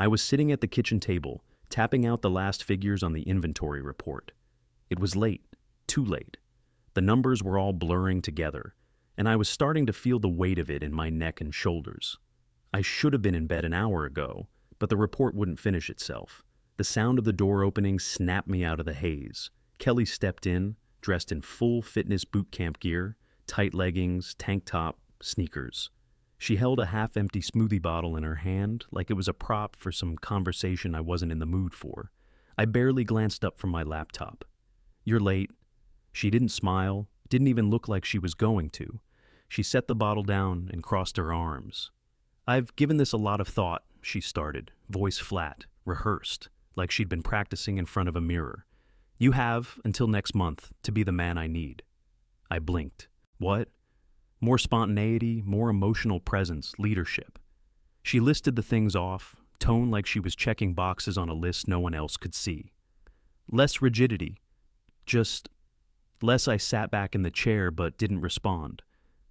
I was sitting at the kitchen table, tapping out the last figures on the inventory report. It was late, too late. The numbers were all blurring together, and I was starting to feel the weight of it in my neck and shoulders. I should have been in bed an hour ago, but the report wouldn't finish itself. The sound of the door opening snapped me out of the haze. Kelly stepped in, dressed in full fitness boot camp gear, tight leggings, tank top, sneakers. She held a half-empty smoothie bottle in her hand like it was a prop for some conversation I wasn't in the mood for. I barely glanced up from my laptop. "You're late." She didn't smile, didn't even look like she was going to. She set the bottle down and crossed her arms. "I've given this a lot of thought," she started, voice flat, rehearsed, like she'd been practicing in front of a mirror. "You have, until next month, to be the man I need." I blinked. What? More spontaneity, more emotional presence, leadership. She listed the things off, tone like she was checking boxes on a list no one else could see. Less rigidity. Just less. I sat back in the chair but didn't respond.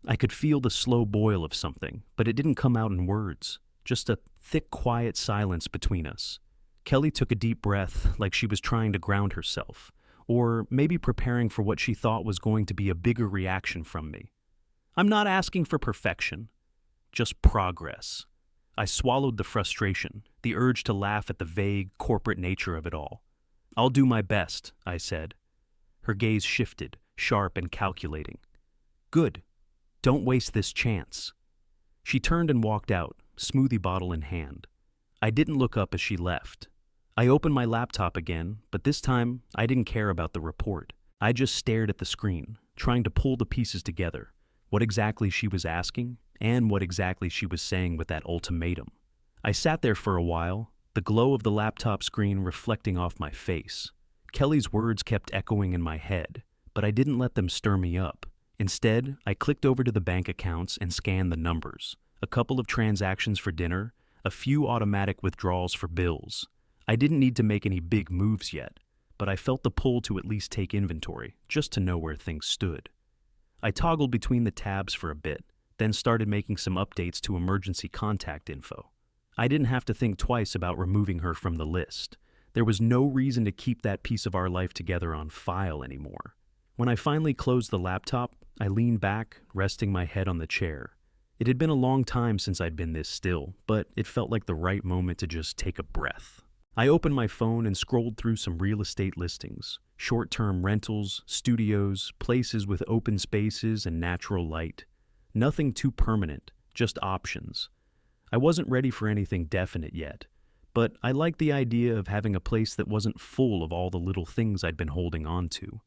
I could feel the slow boil of something, but it didn't come out in words. Just a thick, quiet silence between us. Kelly took a deep breath like she was trying to ground herself, or maybe preparing for what she thought was going to be a bigger reaction from me. "I'm not asking for perfection, just progress." I swallowed the frustration, the urge to laugh at the vague, corporate nature of it all. "I'll do my best," I said. Her gaze shifted, sharp and calculating. "Good. Don't waste this chance." She turned and walked out, smoothie bottle in hand. I didn't look up as she left. I opened my laptop again, but this time I didn't care about the report. I just stared at the screen, trying to pull the pieces together. What exactly she was asking, and what exactly she was saying with that ultimatum. I sat there for a while, the glow of the laptop screen reflecting off my face. Kelly's words kept echoing in my head, but I didn't let them stir me up. Instead, I clicked over to the bank accounts and scanned the numbers. A couple of transactions for dinner, a few automatic withdrawals for bills. I didn't need to make any big moves yet, but I felt the pull to at least take inventory, just to know where things stood. I toggled between the tabs for a bit, then started making some updates to emergency contact info. I didn't have to think twice about removing her from the list. There was no reason to keep that piece of our life together on file anymore. When I finally closed the laptop, I leaned back, resting my head on the chair. It had been a long time since I'd been this still, but it felt like the right moment to just take a breath. I opened my phone and scrolled through some real estate listings, short-term rentals, studios, places with open spaces and natural light. Nothing too permanent, just options. I wasn't ready for anything definite yet, but I liked the idea of having a place that wasn't full of all the little things I'd been holding on to.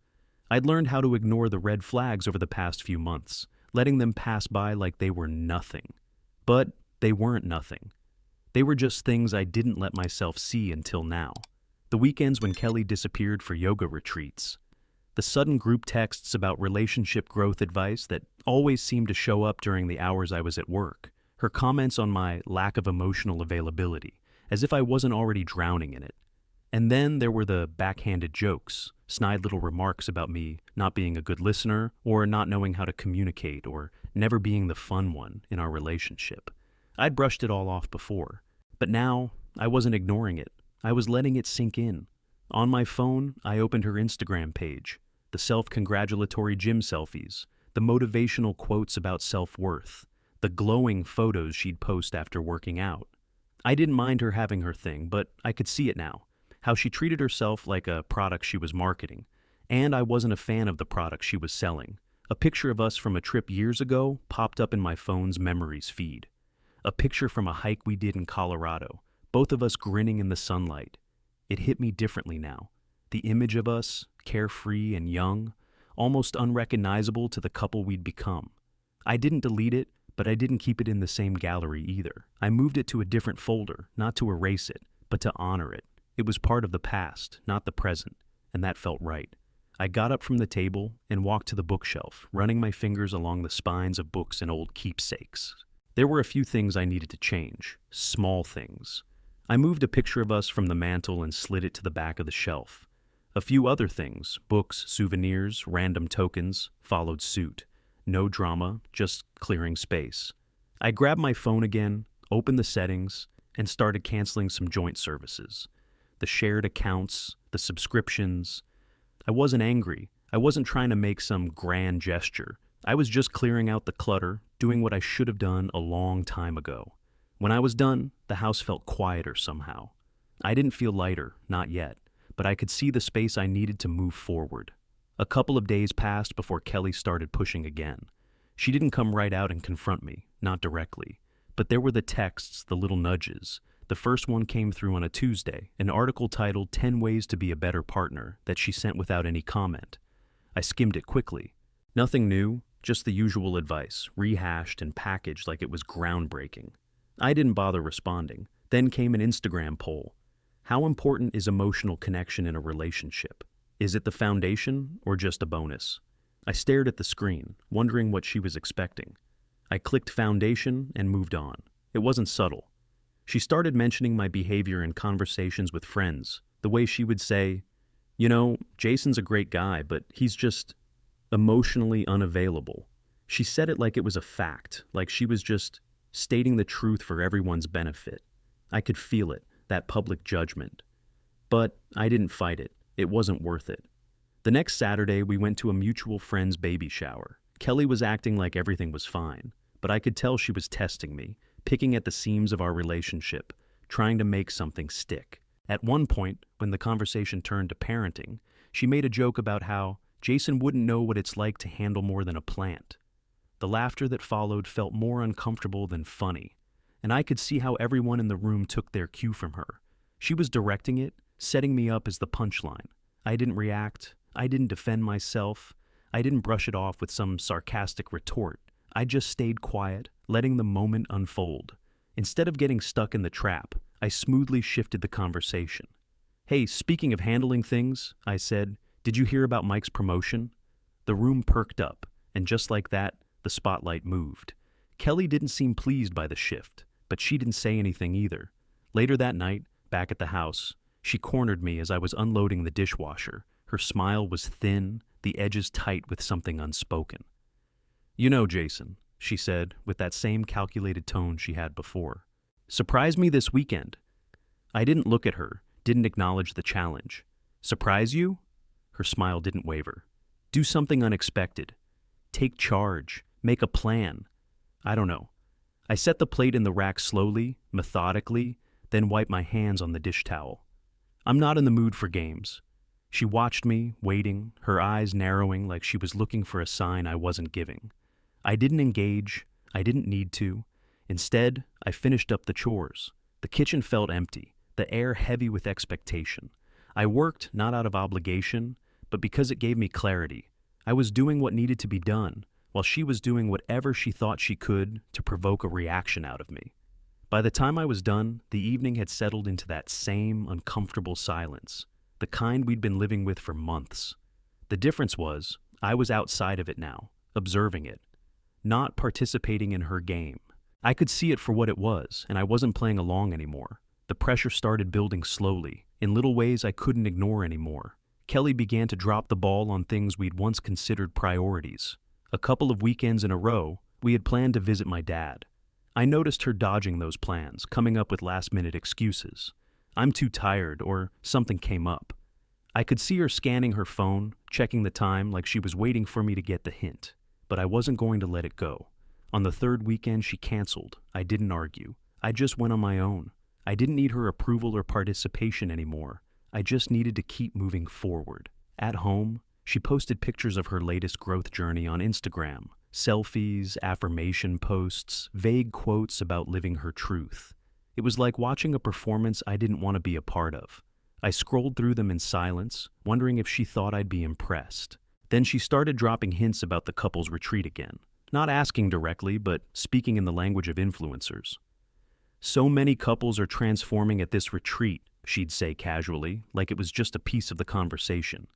I'd learned how to ignore the red flags over the past few months, letting them pass by like they were nothing. But they weren't nothing. They were just things I didn't let myself see until now. The weekends when Kelly disappeared for yoga retreats. The sudden group texts about relationship growth advice that always seemed to show up during the hours I was at work. Her comments on my lack of emotional availability, as if I wasn't already drowning in it. And then there were the backhanded jokes, snide little remarks about me not being a good listener, or not knowing how to communicate, or never being the fun one in our relationship. I'd brushed it all off before, but now I wasn't ignoring it. I was letting it sink in. On my phone, I opened her Instagram page, the self-congratulatory gym selfies, the motivational quotes about self-worth, the glowing photos she'd post after working out. I didn't mind her having her thing, but I could see it now, how she treated herself like a product she was marketing, and I wasn't a fan of the product she was selling. A picture of us from a trip years ago popped up in my phone's memories feed. A picture from a hike we did in Colorado, both of us grinning in the sunlight. It hit me differently now. The image of us, carefree and young, almost unrecognizable to the couple we'd become. I didn't delete it, but I didn't keep it in the same gallery either. I moved it to a different folder, not to erase it, but to honor it. It was part of the past, not the present, and that felt right. I got up from the table and walked to the bookshelf, running my fingers along the spines of books and old keepsakes. There were a few things I needed to change, small things. I moved a picture of us from the mantel and slid it to the back of the shelf. A few other things, books, souvenirs, random tokens, followed suit. No drama, just clearing space. I grabbed my phone again, opened the settings, and started canceling some joint services. The shared accounts, the subscriptions. I wasn't angry. I wasn't trying to make some grand gesture. I was just clearing out the clutter, doing what I should have done a long time ago. When I was done, the house felt quieter somehow. I didn't feel lighter, not yet, but I could see the space I needed to move forward. A couple of days passed before Kelly started pushing again. She didn't come right out and confront me, not directly. But there were the texts, the little nudges. The first one came through on a Tuesday, an article titled 10 Ways to Be a Better Partner that she sent without any comment. I skimmed it quickly. Nothing new, just the usual advice, rehashed and packaged like it was groundbreaking. I didn't bother responding. Then came an Instagram poll. How important is emotional connection in a relationship? Is it the foundation or just a bonus? I stared at the screen, wondering what she was expecting. I clicked foundation and moved on. It wasn't subtle. She started mentioning my behavior in conversations with friends, the way she would say, "You know, Jason's a great guy, but he's just emotionally unavailable." She said it like it was a fact, like she was just stating the truth for everyone's benefit. I could feel it, that public judgment. But I didn't fight it. It wasn't worth it. The next Saturday, we went to a mutual friend's baby shower. Kelly was acting like everything was fine, but I could tell she was testing me, picking at the seams of our relationship, trying to make something stick. At one point, when the conversation turned to parenting, she made a joke about how Jason wouldn't know what it's like to handle more than a plant. The laughter that followed felt more uncomfortable than funny, and I could see how everyone in the room took their cue from her. She was directing it, setting me up as the punchline. I didn't react. I didn't defend myself. I didn't brush it off with some sarcastic retort. I just stayed quiet, letting the moment unfold. Instead of getting stuck in the trap, I smoothly shifted the conversation. "Hey, speaking of handling things," I said, "did you hear about Mike's promotion?" The room perked up, and just like that, the spotlight moved. Kelly didn't seem pleased by the shift, but she didn't say anything either. Later that night, back at the house, she cornered me as I was unloading the dishwasher. Her smile was thin, the edges tight with something unspoken. "You know, Jason," she said, with that same calculated tone she had before. "Surprise me this weekend." I didn't look at her, didn't acknowledge the challenge. "Surprise you?" Her smile didn't waver. "Do something unexpected. Take charge. Make a plan. I don't know." I set the plate in the rack slowly, methodically, then wiped my hands on the dish towel. "I'm not in the mood for games." She watched me, waiting, her eyes narrowing like she was looking for a sign I wasn't giving. I didn't engage. I didn't need to. Instead, I finished up the chores. The kitchen felt empty, the air heavy with expectation. I worked not out of obligation, but because it gave me clarity. I was doing what needed to be done, while she was doing whatever she thought she could to provoke a reaction out of me. By the time I was done, the evening had settled into that same uncomfortable silence, the kind we'd been living with for months. The difference was, I was outside of it now, observing it, not participating in her game. I could see it for what it was, and I wasn't playing along anymore. The pressure started building slowly, in little ways I couldn't ignore anymore. Kelly began to drop the ball on things we'd once considered priorities. A couple of weekends in a row, we had planned to visit my dad. I noticed her dodging those plans, coming up with last-minute excuses. "I'm too tired," or "something came up." I could see her scanning her phone, checking the time like she was waiting for me to get the hint. But I wasn't going to let it go. On the third weekend, she canceled. I didn't argue. I just went on my own. I didn't need her approval or participation anymore. I just needed to keep moving forward. At home, she posted pictures of her latest growth journey on Instagram. Selfies, affirmation posts, vague quotes about living her truth. It was like watching a performance I didn't want to be a part of. I scrolled through them in silence, wondering if she thought I'd be impressed. Then she started dropping hints about the couple's retreat again. Not asking directly, but speaking in the language of influencers. "So many couples are transforming at this retreat," she'd say casually, like it was just a piece of the conversation.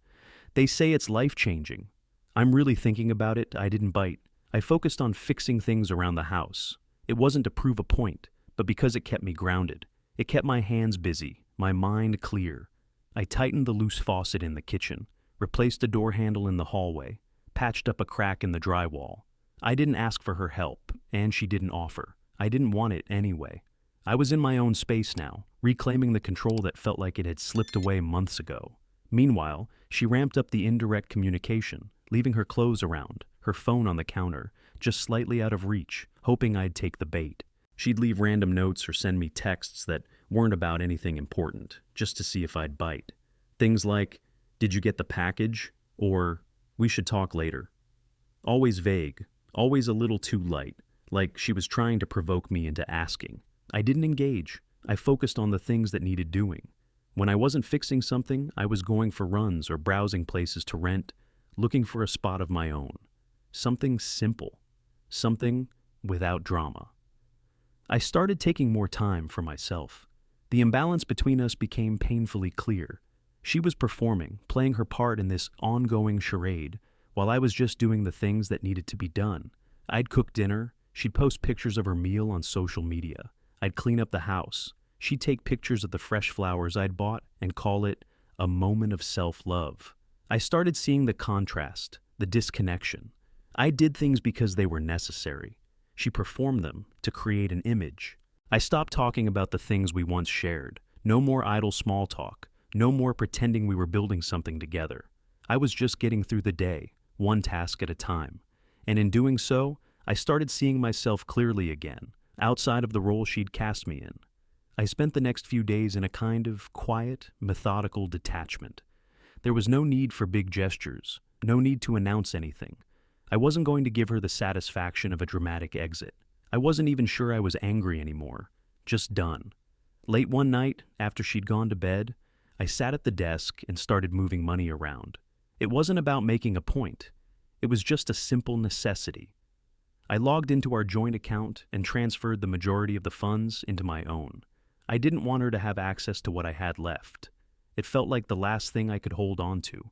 "They say it's life-changing." I'm really thinking about it. I didn't bite. I focused on fixing things around the house. It wasn't to prove a point, but because it kept me grounded. It kept my hands busy, my mind clear. I tightened the loose faucet in the kitchen, replaced a door handle in the hallway, patched up a crack in the drywall. I didn't ask for her help, and she didn't offer. I didn't want it anyway. I was in my own space now, reclaiming the control that felt like it had slipped away months ago. Meanwhile, she ramped up the indirect communication, leaving her clothes around, her phone on the counter, just slightly out of reach, hoping I'd take the bait. She'd leave random notes or send me texts that weren't about anything important, just to see if I'd bite. Things like, "Did you get the package?" or "We should talk later." Always vague, always a little too light, like she was trying to provoke me into asking. I didn't engage. I focused on the things that needed doing. When I wasn't fixing something, I was going for runs or browsing places to rent, looking for a spot of my own. Something simple. Something without drama. I started taking more time for myself. The imbalance between us became painfully clear. She was performing, playing her part in this ongoing charade, while I was just doing the things that needed to be done. I'd cook dinner, she'd post pictures of her meal on social media. I'd clean up the house. She'd take pictures of the fresh flowers I'd bought and call it a moment of self-love. I started seeing the contrast, the disconnection. I did things because they were necessary. She performed them to create an image. I stopped talking about the things we once shared. No more idle small talk. No more pretending we were building something together. I was just getting through the day, one task at a time. And in doing so, I started seeing myself clearly again, outside of the role she'd cast me in. I spent the next few days in a kind of quiet, methodical detachment. There was no need for big gestures, no need to announce anything. I wasn't going to give her the satisfaction of a dramatic exit. I wasn't even sure I was angry anymore, just done. Late one night, after she'd gone to bed, I sat at the desk and started moving money around. It wasn't about making a point. It was just a simple necessity. I logged into our joint account and transferred the majority of the funds into my own. I didn't want her to have access to what I had left. It felt like the last thing I could hold on to.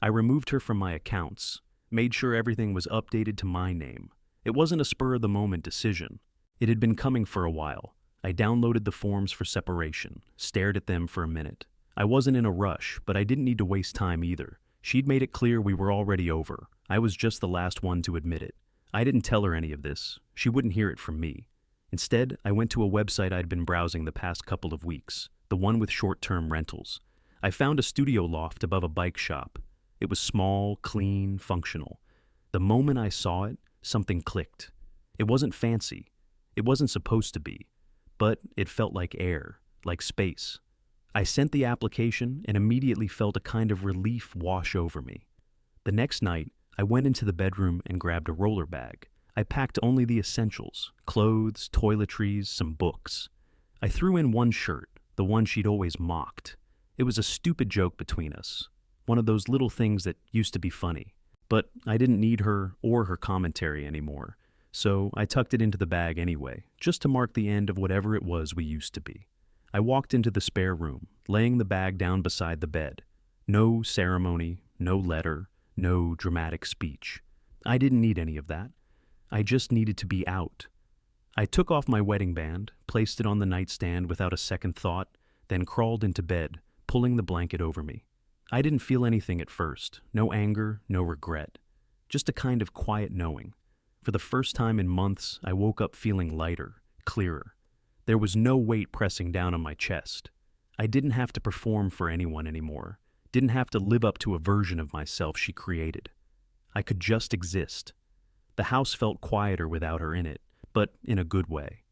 I removed her from my accounts, made sure everything was updated to my name. It wasn't a spur-of-the-moment decision. It had been coming for a while. I downloaded the forms for separation, stared at them for a minute. I wasn't in a rush, but I didn't need to waste time either. She'd made it clear we were already over. I was just the last one to admit it. I didn't tell her any of this. She wouldn't hear it from me. Instead, I went to a website I'd been browsing the past couple of weeks, the one with short-term rentals. I found a studio loft above a bike shop. It was small, clean, functional. The moment I saw it, something clicked. It wasn't fancy. It wasn't supposed to be. But it felt like air, like space. I sent the application and immediately felt a kind of relief wash over me. The next night, I went into the bedroom and grabbed a roller bag. I packed only the essentials, clothes, toiletries, some books. I threw in one shirt, the one she'd always mocked. It was a stupid joke between us, one of those little things that used to be funny. But I didn't need her or her commentary anymore, so I tucked it into the bag anyway, just to mark the end of whatever it was we used to be. I walked into the spare room, laying the bag down beside the bed. No ceremony, no letter, no dramatic speech. I didn't need any of that. I just needed to be out. I took off my wedding band, placed it on the nightstand without a second thought, then crawled into bed, pulling the blanket over me. I didn't feel anything at first, no anger, no regret, just a kind of quiet knowing. For the first time in months, I woke up feeling lighter, clearer. There was no weight pressing down on my chest. I didn't have to perform for anyone anymore, didn't have to live up to a version of myself she created. I could just exist. The house felt quieter without her in it, but in a good way.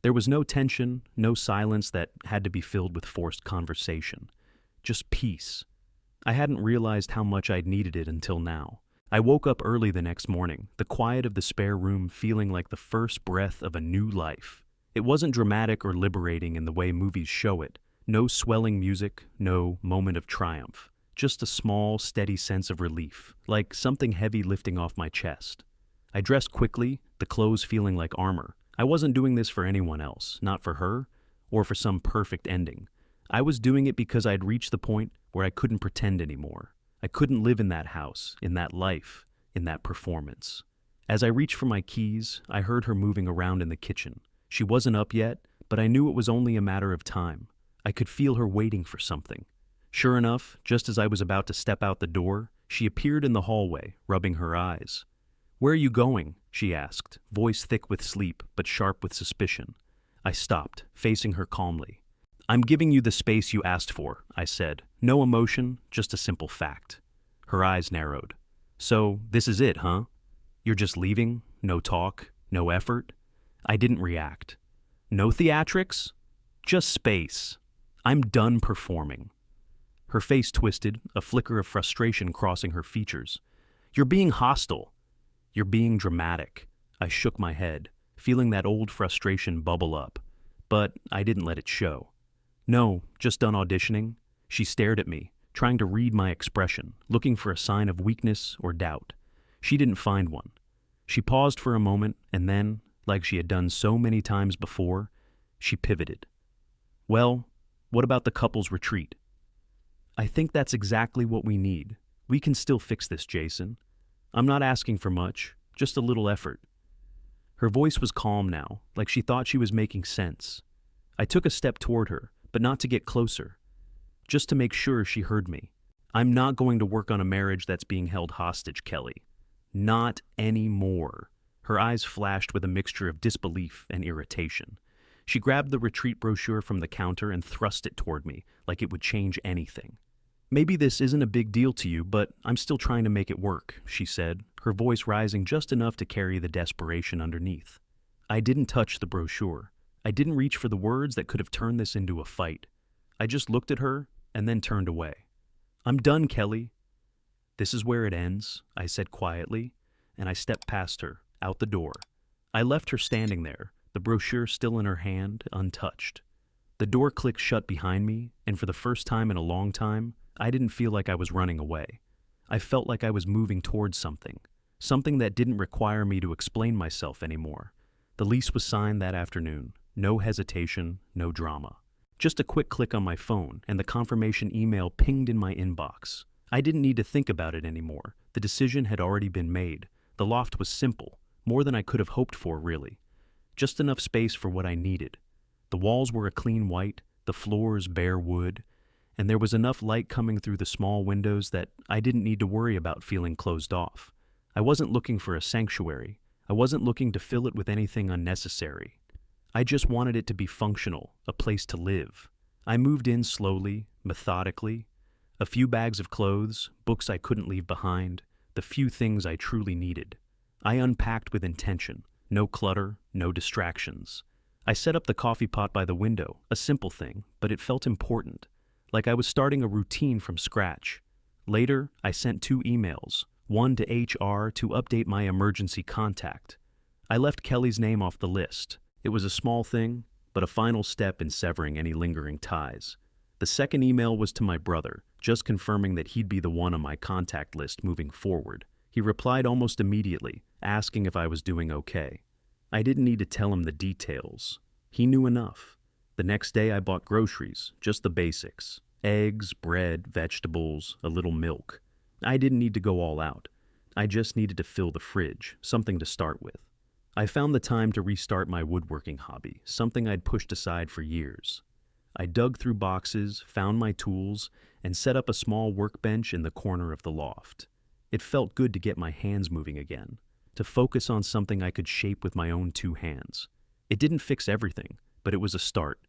There was no tension, no silence that had to be filled with forced conversation. Just peace. I hadn't realized how much I'd needed it until now. I woke up early the next morning, the quiet of the spare room feeling like the first breath of a new life. It wasn't dramatic or liberating in the way movies show it. No swelling music, no moment of triumph. Just a small, steady sense of relief, like something heavy lifting off my chest. I dressed quickly, the clothes feeling like armor. I wasn't doing this for anyone else, not for her, or for some perfect ending. I was doing it because I'd reached the point where I couldn't pretend anymore. I couldn't live in that house, in that life, in that performance. As I reached for my keys, I heard her moving around in the kitchen. She wasn't up yet, but I knew it was only a matter of time. I could feel her waiting for something. Sure enough, just as I was about to step out the door, she appeared in the hallway, rubbing her eyes. "Where are you going?" she asked, voice thick with sleep but sharp with suspicion. I stopped, facing her calmly. "I'm giving you the space you asked for," I said. "No emotion, just a simple fact." Her eyes narrowed. "So, this is it, huh? You're just leaving? No talk? No effort?" I didn't react. "No theatrics? Just space. I'm done performing." Her face twisted, a flicker of frustration crossing her features. "You're being hostile. You're being dramatic." I shook my head, feeling that old frustration bubble up. But I didn't let it show. "No, just done auditioning." She stared at me, trying to read my expression, looking for a sign of weakness or doubt. She didn't find one. She paused for a moment, and then, like she had done so many times before, she pivoted. "Well, what about the couple's retreat?" "I think that's exactly what we need. We can still fix this, Jason. I'm not asking for much, just a little effort." Her voice was calm now, like she thought she was making sense. I took a step toward her, but not to get closer, just to make sure she heard me. "I'm not going to work on a marriage that's being held hostage, Kelly. Not anymore." Her eyes flashed with a mixture of disbelief and irritation. She grabbed the retreat brochure from the counter and thrust it toward me, like it would change anything. "Maybe this isn't a big deal to you, but I'm still trying to make it work," she said, her voice rising just enough to carry the desperation underneath. I didn't touch the brochure. I didn't reach for the words that could have turned this into a fight. I just looked at her and then turned away. "I'm done, Kelly." "This is where it ends," I said quietly, and I stepped past her, out the door. I left her standing there, the brochure still in her hand, untouched. The door clicked shut behind me, and for the first time in a long time, I didn't feel like I was running away. I felt like I was moving towards something that didn't require me to explain myself anymore. The lease was signed that afternoon. No hesitation, no drama. Just a quick click on my phone, and the confirmation email pinged in my inbox. I didn't need to think about it anymore. The decision had already been made. The loft was simple, more than I could have hoped for, really. Just enough space for what I needed. The walls were a clean white, the floors bare wood, and there was enough light coming through the small windows that I didn't need to worry about feeling closed off. I wasn't looking for a sanctuary. I wasn't looking to fill it with anything unnecessary. I just wanted it to be functional, a place to live. I moved in slowly, methodically. A few bags of clothes, books I couldn't leave behind, the few things I truly needed. I unpacked with intention. No clutter, no distractions. I set up the coffee pot by the window, a simple thing, but it felt important, like I was starting a routine from scratch. Later, I sent 2 emails, one to HR to update my emergency contact. I left Kelly's name off the list. It was a small thing, but a final step in severing any lingering ties. The second email was to my brother, just confirming that he'd be the one on my contact list moving forward. He replied almost immediately, asking if I was doing okay. I didn't need to tell him the details. He knew enough. The next day I bought groceries, just the basics. Eggs, bread, vegetables, a little milk. I didn't need to go all out. I just needed to fill the fridge, something to start with. I found the time to restart my woodworking hobby, something I'd pushed aside for years. I dug through boxes, found my tools, and set up a small workbench in the corner of the loft. It felt good to get my hands moving again, to focus on something I could shape with my own 2 hands. It didn't fix everything, but it was a start.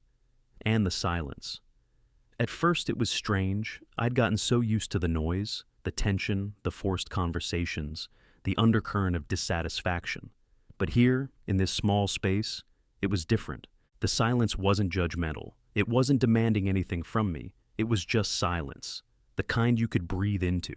And the silence. At first it was strange. I'd gotten so used to the noise, the tension, the forced conversations, the undercurrent of dissatisfaction. But here, in this small space, it was different. The silence wasn't judgmental. It wasn't demanding anything from me. It was just silence, the kind you could breathe into.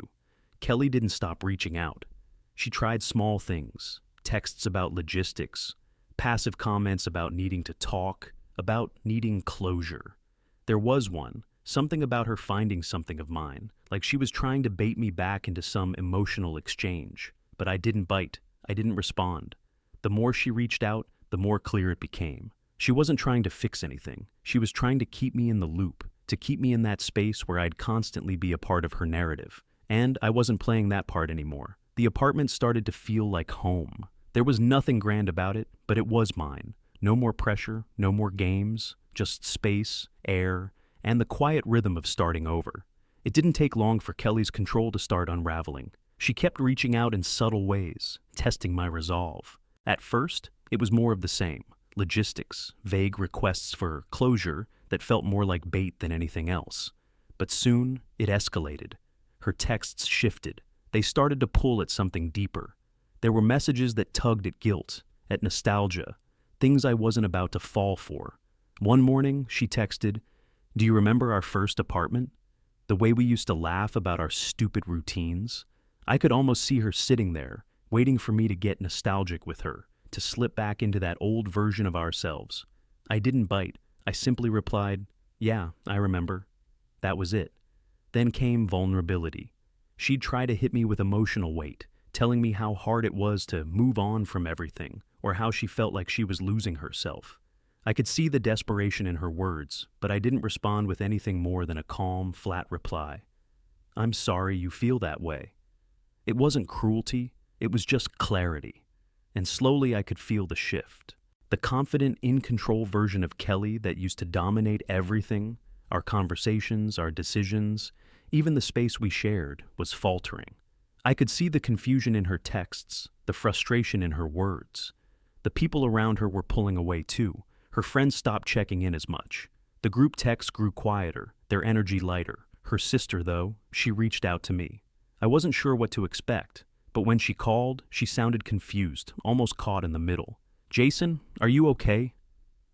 Kelly didn't stop reaching out. She tried small things, texts about logistics, passive comments about needing to talk, about needing closure. There was one, something about her finding something of mine, like she was trying to bait me back into some emotional exchange. But I didn't bite. I didn't respond. The more she reached out, the more clear it became. She wasn't trying to fix anything. She was trying to keep me in the loop, to keep me in that space where I'd constantly be a part of her narrative. And I wasn't playing that part anymore. The apartment started to feel like home. There was nothing grand about it, but it was mine. No more pressure, no more games, just space, air, and the quiet rhythm of starting over. It didn't take long for Kelly's control to start unraveling. She kept reaching out in subtle ways, testing my resolve. At first, it was more of the same. logistics, vague requests for closure that felt more like bait than anything else. But soon, it escalated. Her texts shifted. They started to pull at something deeper. There were messages that tugged at guilt, at nostalgia, things I wasn't about to fall for. One morning, she texted, "Do you remember our first apartment? The way we used to laugh about our stupid routines?" I could almost see her sitting there, waiting for me to get nostalgic with her, to slip back into that old version of ourselves. I didn't bite. I simply replied, "Yeah, I remember." That was it. Then came vulnerability. She'd try to hit me with emotional weight, telling me how hard it was to move on from everything, or how she felt like she was losing herself. I could see the desperation in her words, but I didn't respond with anything more than a calm, flat reply. "I'm sorry you feel that way." It wasn't cruelty, it was just clarity. And slowly I could feel the shift. The confident, in-control version of Kelly that used to dominate everything, our conversations, our decisions, even the space we shared, was faltering. I could see the confusion in her texts, the frustration in her words. The people around her were pulling away too. Her friends stopped checking in as much. The group texts grew quieter, their energy lighter. Her sister, though, she reached out to me. I wasn't sure what to expect, but when she called, she sounded confused, almost caught in the middle. "Jason, are you okay?"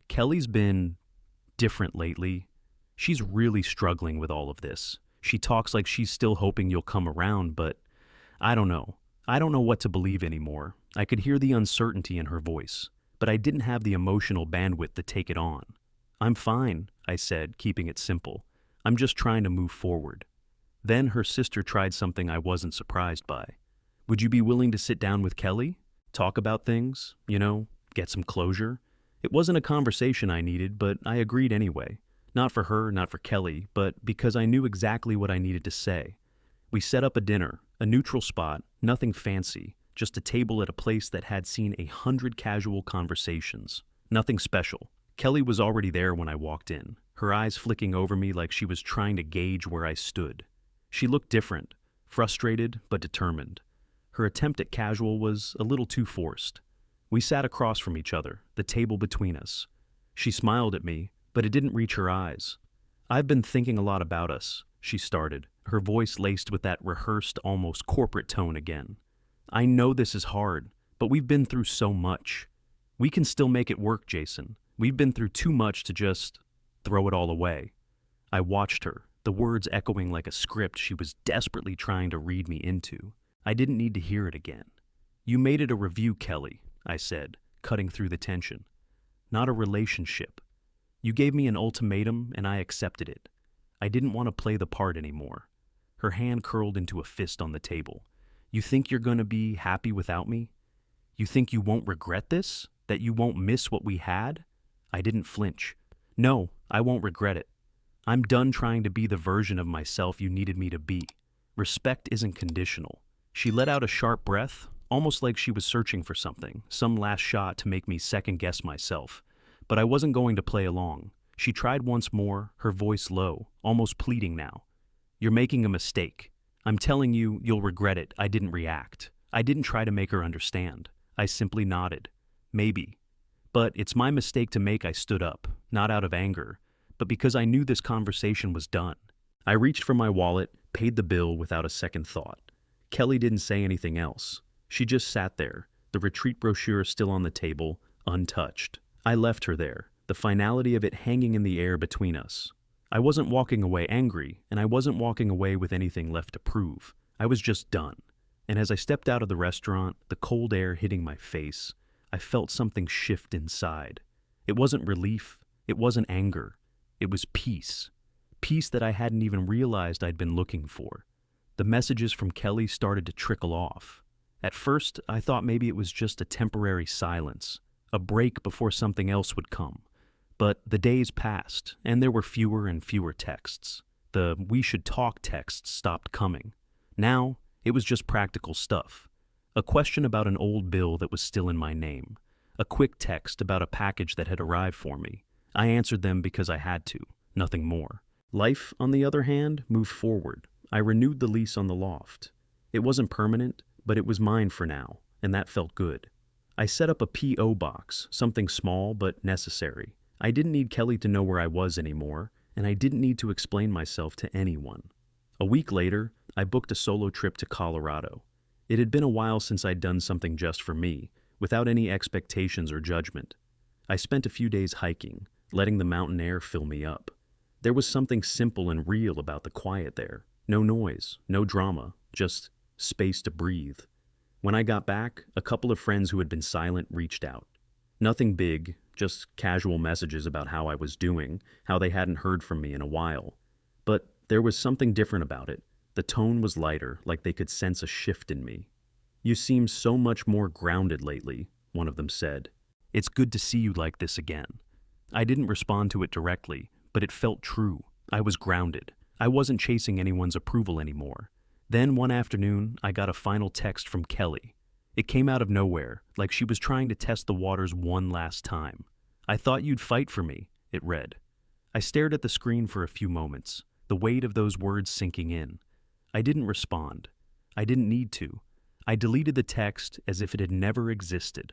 Kelly's been different lately. She's really struggling with all of this. She talks like she's still hoping you'll come around, but I don't know. I don't know what to believe anymore. I could hear the uncertainty in her voice, but I didn't have the emotional bandwidth to take it on. "I'm fine," I said, keeping it simple. "I'm just trying to move forward." Then her sister tried something I wasn't surprised by. "Would you be willing to sit down with Kelly? Talk about things, get some closure?" It wasn't a conversation I needed, but I agreed anyway. Not for her, not for Kelly, but because I knew exactly what I needed to say. We set up a dinner, a neutral spot, nothing fancy, just a table at a place that had seen 100 casual conversations. Nothing special. Kelly was already there when I walked in, her eyes flicking over me like she was trying to gauge where I stood. She looked different, frustrated but determined. Her attempt at casual was a little too forced. We sat across from each other, the table between us. She smiled at me, but it didn't reach her eyes. "I've been thinking a lot about us," she started, her voice laced with that rehearsed, almost corporate tone again. "I know this is hard, but we've been through so much. We can still make it work, Jason. We've been through too much to just throw it all away." I watched her, the words echoing like a script she was desperately trying to read me into. I didn't need to hear it again. "You made it a review, Kelly," I said, cutting through the tension. "Not a relationship. You gave me an ultimatum and I accepted it. I didn't want to play the part anymore." Her hand curled into a fist on the table. "You think you're going to be happy without me? You think you won't regret this? That you won't miss what we had?" I didn't flinch. "No, I won't regret it. I'm done trying to be the version of myself you needed me to be. Respect isn't conditional." She let out a sharp breath, almost like she was searching for something, some last shot to make me second-guess myself. But I wasn't going to play along. She tried once more, her voice low, almost pleading now. "You're making a mistake. I'm telling you, you'll regret it." I didn't react. I didn't try to make her understand. I simply nodded. "Maybe. But it's my mistake to make." I stood up, not out of anger, but because I knew this conversation was done. I reached for my wallet, paid the bill without a second thought. Kelly didn't say anything else. She just sat there, the retreat brochure still on the table, untouched. I left her there, the finality of it hanging in the air between us. I wasn't walking away angry, and I wasn't walking away with anything left to prove. I was just done. And as I stepped out of the restaurant, the cold air hitting my face, I felt something shift inside. It wasn't relief, it wasn't anger. It was peace. Peace that I hadn't even realized I'd been looking for. The messages from Kelly started to trickle off. At first, I thought maybe it was just a temporary silence, a break before something else would come. But the days passed, and there were fewer and fewer texts. The "we should talk" texts stopped coming. Now, it was just practical stuff. A question about an old bill that was still in my name. A quick text about a package that had arrived for me. I answered them because I had to, nothing more. Life, on the other hand, moved forward. I renewed the lease on the loft. It wasn't permanent, but it was mine for now, and that felt good. I set up a P.O. box, something small but necessary. I didn't need Kelly to know where I was anymore, and I didn't need to explain myself to anyone. A week later, I booked a solo trip to Colorado. It had been a while since I'd done something just for me, without any expectations or judgment. I spent a few days hiking, letting the mountain air fill me up. There was something simple and real about the quiet there. No noise, no drama, just space to breathe. When I got back, a couple of friends who had been silent reached out. Nothing big, just casual messages about how I was doing, how they hadn't heard from me in a while. But there was something different about it. The tone was lighter, like they could sense a shift in me. "You seem so much more grounded lately," one of them said. "It's good to see you like this again." I didn't respond to it directly, but it felt true. I was grounded. I wasn't chasing anyone's approval anymore. Then one afternoon, I got a final text from Kelly. It came out of nowhere, like she was trying to test the waters one last time. "I thought you'd fight for me," it read. I stared at the screen for a few moments, the weight of those words sinking in. I didn't respond. I didn't need to. I deleted the text as if it had never existed.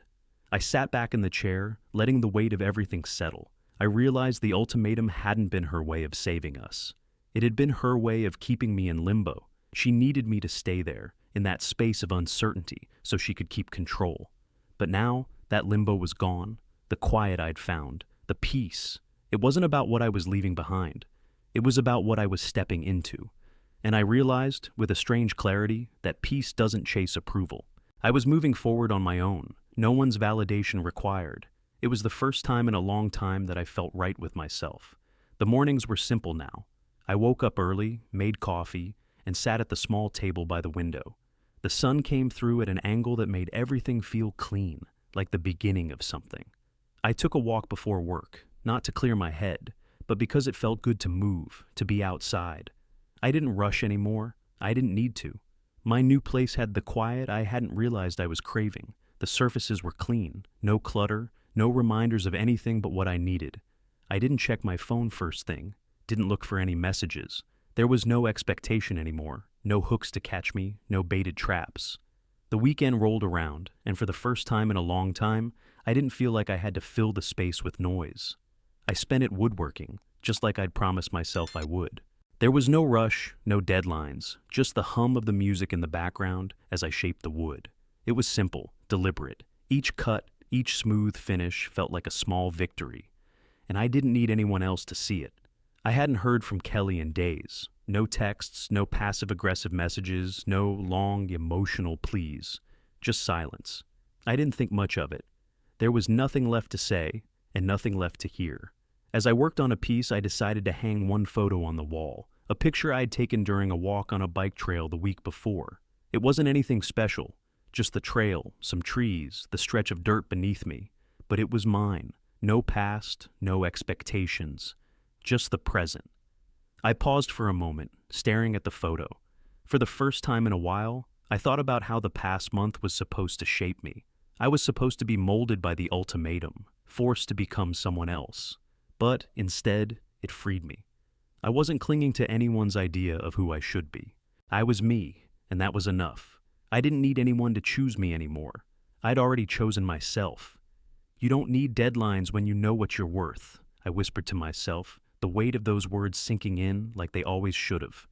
I sat back in the chair, letting the weight of everything settle. I realized the ultimatum hadn't been her way of saving us. It had been her way of keeping me in limbo. She needed me to stay there, in that space of uncertainty, so she could keep control. But now, that limbo was gone. The quiet I'd found, the peace. It wasn't about what I was leaving behind. It was about what I was stepping into. And I realized, with a strange clarity, that peace doesn't chase approval. I was moving forward on my own, no one's validation required. It was the first time in a long time that I felt right with myself. The mornings were simple now. I woke up early, made coffee, and sat at the small table by the window. The sun came through at an angle that made everything feel clean, like the beginning of something. I took a walk before work, not to clear my head, but because it felt good to move, to be outside. I didn't rush anymore. I didn't need to. My new place had the quiet I hadn't realized I was craving. The surfaces were clean, no clutter, no reminders of anything but what I needed. I didn't check my phone first thing, didn't look for any messages. There was no expectation anymore, no hooks to catch me, no baited traps. The weekend rolled around, and for the first time in a long time, I didn't feel like I had to fill the space with noise. I spent it woodworking, just like I'd promised myself I would. There was no rush, no deadlines, just the hum of the music in the background as I shaped the wood. It was simple, deliberate. Each cut, each smooth finish felt like a small victory, and I didn't need anyone else to see it. I hadn't heard from Kelly in days. No texts, no passive-aggressive messages, no long, emotional pleas. Just silence. I didn't think much of it. There was nothing left to say, and nothing left to hear. As I worked on a piece, I decided to hang one photo on the wall, a picture I had taken during a walk on a bike trail the week before. It wasn't anything special, just the trail, some trees, the stretch of dirt beneath me. But it was mine. No past, no expectations. Just the present. I paused for a moment, staring at the photo. For the first time in a while, I thought about how the past month was supposed to shape me. I was supposed to be molded by the ultimatum, forced to become someone else. But instead, it freed me. I wasn't clinging to anyone's idea of who I should be. I was me, and that was enough. I didn't need anyone to choose me anymore. I'd already chosen myself. "You don't need deadlines when you know what you're worth," I whispered to myself, the weight of those words sinking in like they always should have.